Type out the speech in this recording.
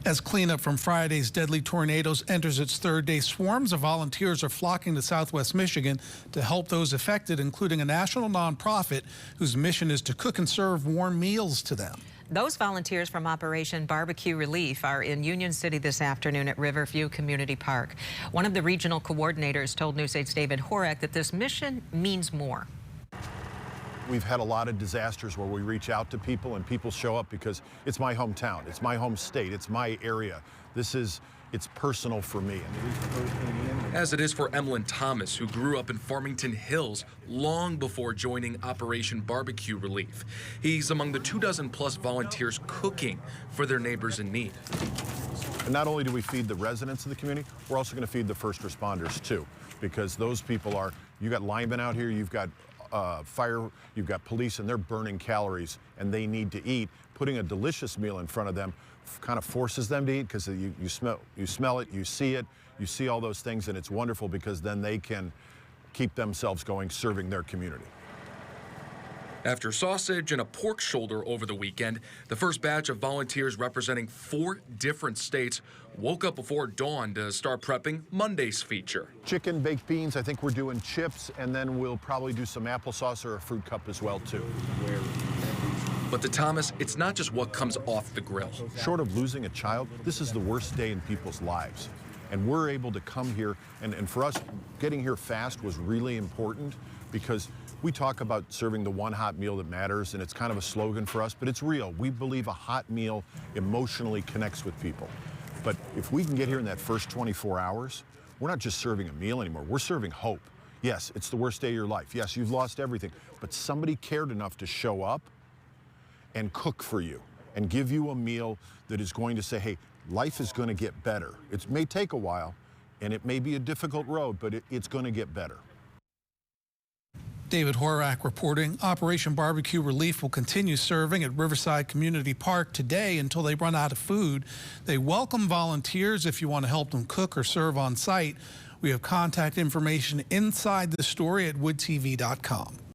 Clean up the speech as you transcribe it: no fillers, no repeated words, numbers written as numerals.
As cleanup from Friday's deadly tornadoes enters its third day, swarms of volunteers are flocking to Southwest Michigan to help those affected, including a national nonprofit whose mission is to cook and serve warm meals to them. Those volunteers from Operation BBQ Relief are in Union City this afternoon at Riverview Community Park. One of the regional coordinators told News 8's David Horak that this mission means more. We've had a lot of disasters where we reach out to people and people show up because it's my hometown, it's my home state, it's my area. It's personal for me. As it is for Emlyn Thomas, who grew up in Farmington Hills long before joining Operation BBQ Relief. He's among the 24+ volunteers cooking for their neighbors in need. And not only do we feed the residents of the community, we're also going to feed the first responders too, because those people are, you got linemen out here, you've got fire, you've got police, and they're burning calories and they need to eat. Putting a delicious meal in front of them kind of forces them to eat because you smell it, you see all those things, and it's wonderful because then they can keep themselves going, serving their community. After sausage and a pork shoulder over the weekend, the first batch of volunteers representing 4 different states woke up before dawn to start prepping Monday's feature. Chicken, baked beans, I think we're doing chips, and then we'll probably do some applesauce or a fruit cup as well too. But to Thomas, it's not just what comes off the grill. Short of losing a child, this is the worst day in people's lives. And we're able to come here, and for us, getting here fast was really important because we talk about serving the one hot meal that matters, and it's kind of a slogan for us, but it's real. We believe a hot meal emotionally connects with people. But if we can get here in that first 24 hours, we're not just serving a meal anymore, we're serving hope. Yes, it's the worst day of your life. Yes, you've lost everything, but somebody cared enough to show up and cook for you and give you a meal that is going to say, hey, life is going to get better. It may take a while, and it may be a difficult road, but it's going to get better. David Horak reporting. Operation BBQ Relief will continue serving at Riverside Community Park today until they run out of food. They welcome volunteers if you want to help them cook or serve on site. We have contact information inside the story at woodtv.com.